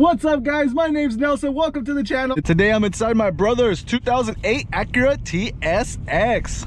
What's up, guys? My name's Nelson. Welcome to the channel. Today I'm inside my brother's 2008 Acura TSX.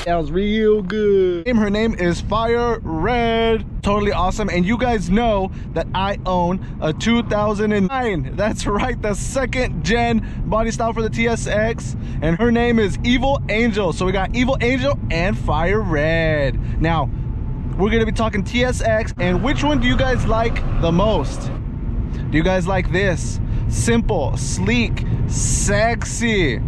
Sounds real good. Her name is Fire Red. Totally awesome. And you guys know that I own a 2009. That's right, the second gen body style for the TSX. And her name is Evil Angel. So we got Evil Angel and Fire Red. Now, we're gonna be talking TSX, and which one do you guys like the most? Do you guys like this? Simple, sleek, sexy.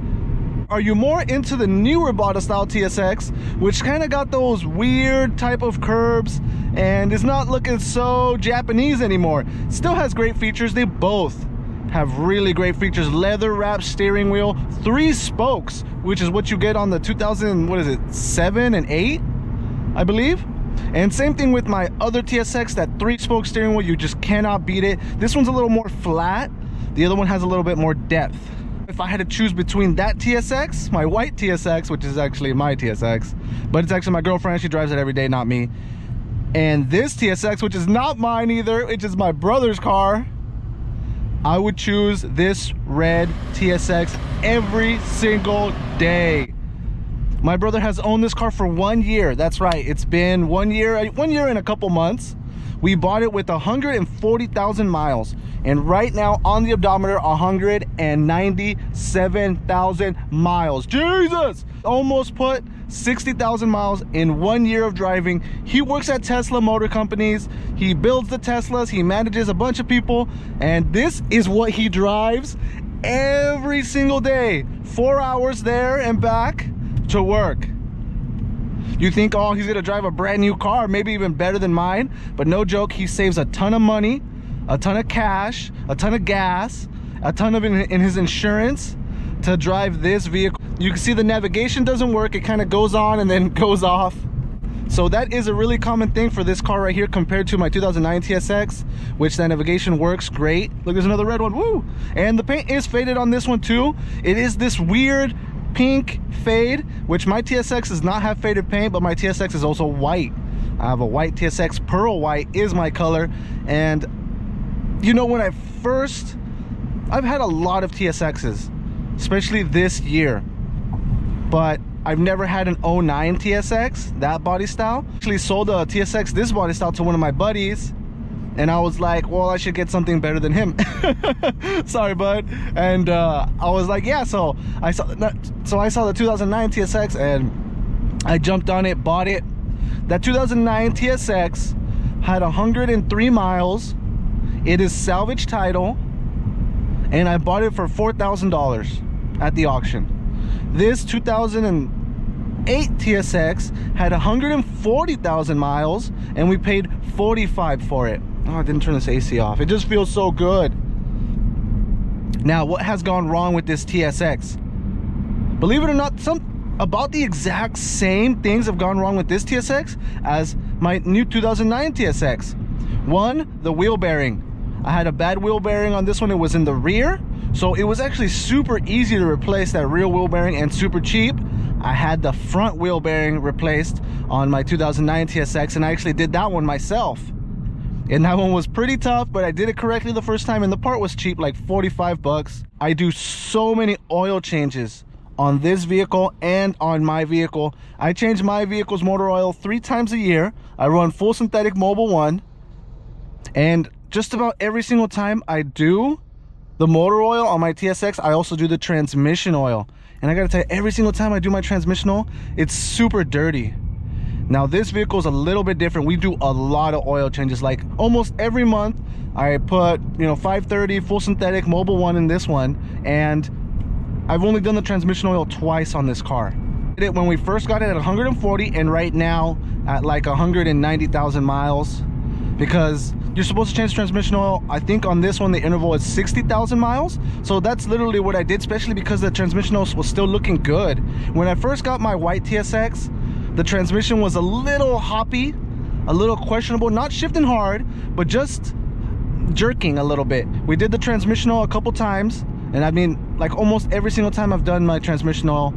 Are you more into the newer body style TSX, which kind of got those weird type of curbs and is not looking so Japanese anymore? Still has great features. They both have really great features. Leather wrapped steering wheel, 3 spokes, which is what you get on the 2007 and 8, I believe. And same thing with my other TSX, that 3-spoke steering wheel. You just cannot beat it. This one's a little more flat. The other one has a little bit more depth. If I had to choose between that TSX, my white TSX, which is actually my TSX, but it's actually my girlfriend, she drives it every day, not me, and this TSX, which is not mine either, which is my brother's car, I would choose this red TSX every single day. My brother has owned this car for 1 year. That's right, it's been 1 year and a couple months. We bought it with 140,000 miles. And right now on the odometer, 197,000 miles. Jesus! Almost put 60,000 miles in 1 year of driving. He works at Tesla Motor Companies. He builds the Teslas. He manages a bunch of people. And this is what he drives every single day. 4 hours there and back to work. You think, oh, he's gonna drive a brand new car, maybe even better than mine. But no joke, he saves a ton of money, a ton of cash, a ton of gas, a ton of in his insurance to drive this vehicle. You can see the navigation doesn't work. It kind of goes on and then goes off. So that is a really common thing for this car right here compared to my 2009 TSX, which the navigation works great. Look, there's another red one, woo! And the paint is faded on this one too. It is this weird pink fade, which my TSX does not have faded paint, but my TSX is also white. I have a white TSX. Pearl white is my color. And you know, when I've had a lot of TSXs, especially this year, but I've never had an 09 TSX, that body style. Actually sold a TSX, this body style, to one of my buddies, and I was like, well, I should get something better than him. Sorry, bud. And I was like, yeah. So I saw the 2009 TSX and I jumped on it, bought it. That 2009 TSX had 103 miles. It is salvage title, and I bought it for $4,000 at the auction. This 2008 TSX had 140,000 miles, and we paid $45 for it. Oh, I didn't turn this AC off. It just feels so good. Now, what has gone wrong with this TSX? Believe it or not, about the exact same things have gone wrong with this TSX as my new 2009 TSX. One, the wheel bearing. I had a bad wheel bearing on this one. It was in the rear, so it was actually super easy to replace that rear wheel bearing and super cheap. I had the front wheel bearing replaced on my 2009 TSX, and I actually did that one myself. And that one was pretty tough, but I did it correctly the first time, and the part was cheap, like 45 bucks. I do so many oil changes on this vehicle and on my vehicle. I change my vehicle's motor oil 3 times a year. I run full synthetic Mobil 1, and just about every single time I do the motor oil on my TSX, I also do the transmission oil. And I gotta tell you, every single time I do my transmission oil, it's super dirty. Now this vehicle is a little bit different. We do a lot of oil changes, like almost every month. I put, 530 full synthetic Mobil 1 in this one, and I've only done the transmission oil twice on this car. Did it when we first got it at 140, and right now at like 190,000 miles, because you're supposed to change transmission oil. I think on this one the interval is 60,000 miles. So that's literally what I did, especially because the transmission oil was still looking good. When I first got my white TSX, the transmission was a little hoppy, a little questionable, not shifting hard, but just jerking a little bit. We did the transmissional a couple times, and I mean, like almost every single time I've done my transmissional,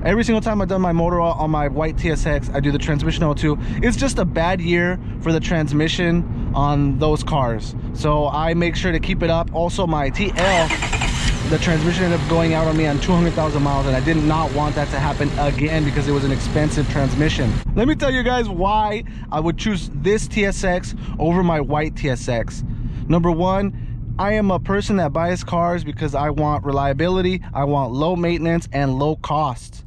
every single time I've done my motor oil on my white TSX, I do the transmission oil too. It's just a bad year for the transmission on those cars, so I make sure to keep it up. Also, my TL, the transmission ended up going out on me on 200,000 miles, and I did not want that to happen again because it was an expensive transmission. Let me tell you guys why I would choose this TSX over my white TSX. Number one, I am a person that buys cars because I want reliability, I want low maintenance and low cost.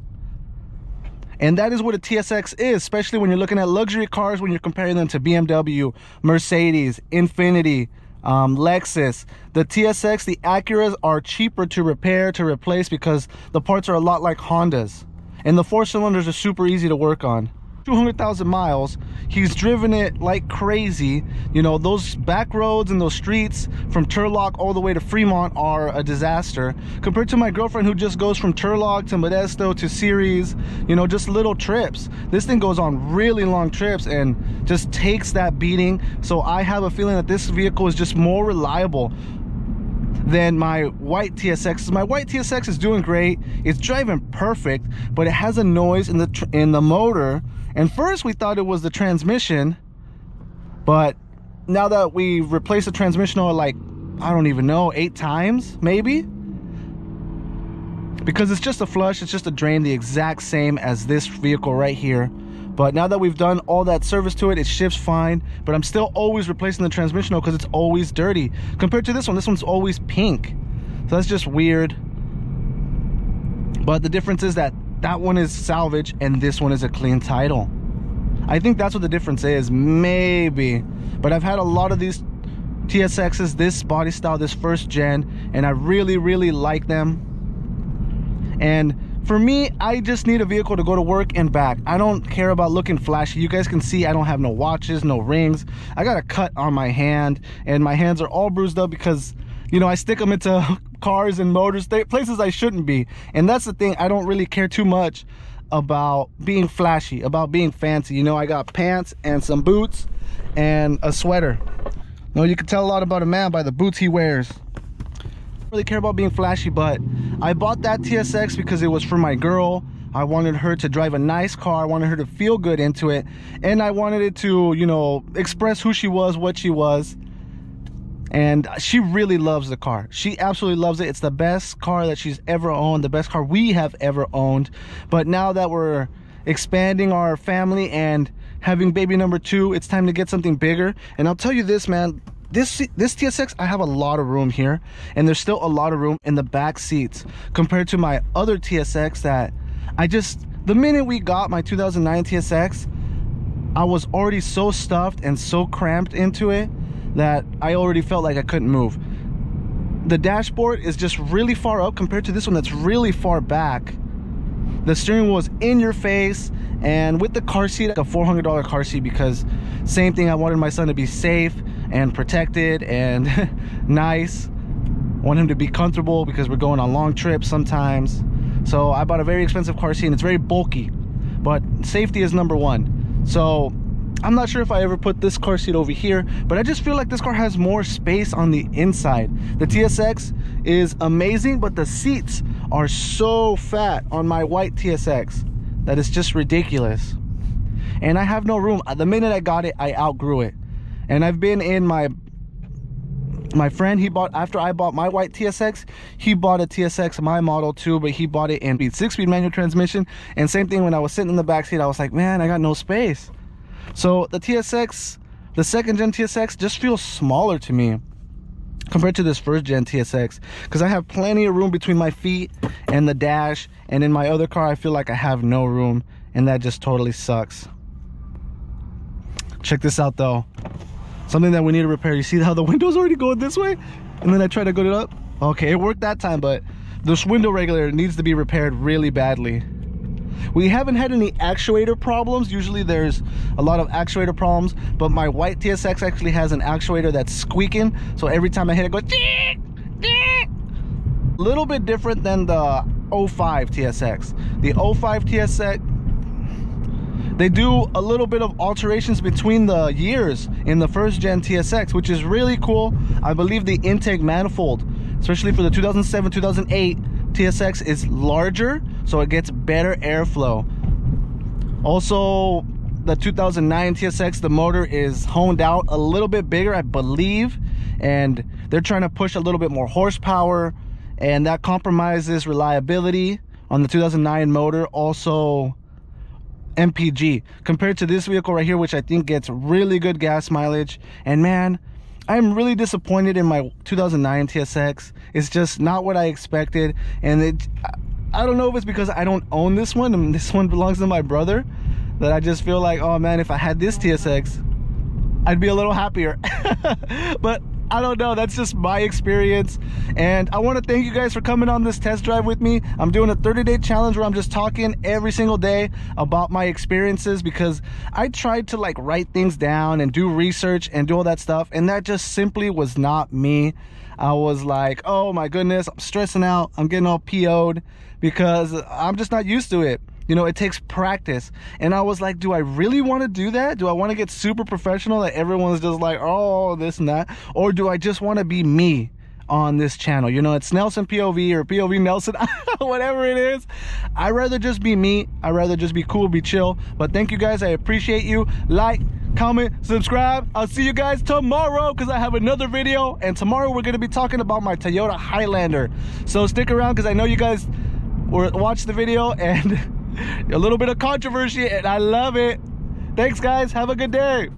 And that is what a TSX is, especially when you're looking at luxury cars, when you're comparing them to BMW, Mercedes, Infiniti, Lexus. The TSX, the Acuras are cheaper to repair, to replace, because the parts are a lot like Hondas. And the 4 cylinders are super easy to work on. 200,000 miles, he's driven it like crazy. You know, those back roads and those streets from Turlock all the way to Fremont are a disaster compared to my girlfriend, who just goes from Turlock to Modesto to Ceres, you know, just little trips. This thing goes on really long trips and just takes that beating. So I have a feeling that this vehicle is just more reliable than my white TSX. My white TSX is doing great, it's driving perfect, but it has a noise in the motor. And first we thought it was the transmission, but now that we've replaced the transmission oil, like, I don't even know, 8 times maybe, because it's just a flush, it's just a drain, the exact same as this vehicle right here. But now that we've done all that service to it, it shifts fine, but I'm still always replacing the transmission oil because it's always dirty compared to this one's always pink. So that's just weird. But the difference is that that one is salvage and this one is a clean title. I think that's what the difference is, maybe. But I've had a lot of these TSXs, this body style, this first gen, and I really, really like them. And for me, I just need a vehicle to go to work and back. I don't care about looking flashy. You guys can see I don't have no watches, no rings. I got a cut on my hand, and my hands are all bruised up because, you know, I stick them into cars and motors, places I shouldn't be. And that's the thing, I don't really care too much about being flashy, about being fancy. You know, I got pants and some boots and a sweater. You know, you can tell a lot about a man by the boots he wears. Really care about being flashy, but I bought that TSX because it was for my girl. I wanted her to drive a nice car, I wanted her to feel good into it, and I wanted it to, you know, express who she was, what she was. And she really loves the car. She absolutely loves it. It's the best car that she's ever owned, the best car we have ever owned. But now that we're expanding our family and having baby number 2, it's time to get something bigger. And I'll tell you this, man, this TSX, I have a lot of room here, and there's still a lot of room in the back seats compared to my other TSX that the minute we got my 2009 TSX, I was already so stuffed and so cramped into it that I already felt like I couldn't move. The dashboard is just really far up compared to this one that's really far back. The steering wheel is in your face, and with the car seat, a $400 car seat, because same thing, I wanted my son to be safe and protected and nice. I want him to be comfortable because we're going on long trips sometimes. So I bought a very expensive car seat, and it's very bulky, but safety is number 1. So I'm not sure if I ever put this car seat over here, but I just feel like this car has more space on the inside. The TSX is amazing, but the seats are so fat on my white TSX that it's just ridiculous. And I have no room. The minute I got it, I outgrew it. And I've been in my friend, he bought, after I bought my white TSX, he bought a TSX, my model too, but he bought it in 6-speed manual transmission. And same thing, when I was sitting in the back seat, I was like, man, I got no space. So the TSX, the 2nd gen TSX, just feels smaller to me compared to this 1st gen TSX, because I have plenty of room between my feet and the dash. And in my other car, I feel like I have no room, and that just totally sucks. Check this out though, something that we need to repair. You see how the window's already going this way, and then I try to go it up. Okay, it worked that time, but this window regulator needs to be repaired really badly. We haven't had any actuator problems. Usually there's a lot of actuator problems, but my white TSX actually has an actuator that's squeaking, so every time I hit it, it goes tick, tick. A little bit different than the 05 TSX. The 05 TSX, They do a little bit of alterations between the years in the first gen TSX, which is really cool. I believe the intake manifold, especially for the 2007 2008 TSX, is larger, so it gets better airflow. Also, the 2009 TSX, the motor is honed out a little bit bigger, I believe, and they're trying to push a little bit more horsepower, and that compromises reliability on the 2009 motor. Also MPG compared to this vehicle right here, which I think gets really good gas mileage. And man, I'm really disappointed in my 2009 TSX. It's just not what I expected, and I don't know if it's because I don't own this one and this one belongs to my brother, that I just feel like, oh man, if I had this TSX, I'd be a little happier. But I don't know, that's just my experience. And I want to thank you guys for coming on this test drive with me. I'm doing a 30-day challenge where I'm just talking every single day about my experiences, because I tried to like write things down and do research and do all that stuff, and that just simply was not me. I was like, oh my goodness, I'm stressing out, I'm getting all PO'd because I'm just not used to it. You know, it takes practice. And I was like, do I really want to do that? Do I want to get super professional that everyone's just like, oh, this and that? Or do I just want to be me on this channel? You know, it's Nelson POV or POV Nelson, whatever it is. I'd rather just be me. I'd rather just be cool, be chill. But thank you guys. I appreciate you. Like, comment, subscribe. I'll see you guys tomorrow because I have another video. And tomorrow we're going to be talking about my Toyota Highlander. So stick around because I know you guys watched the video and a little bit of controversy, and I love it. Thanks guys, have a good day.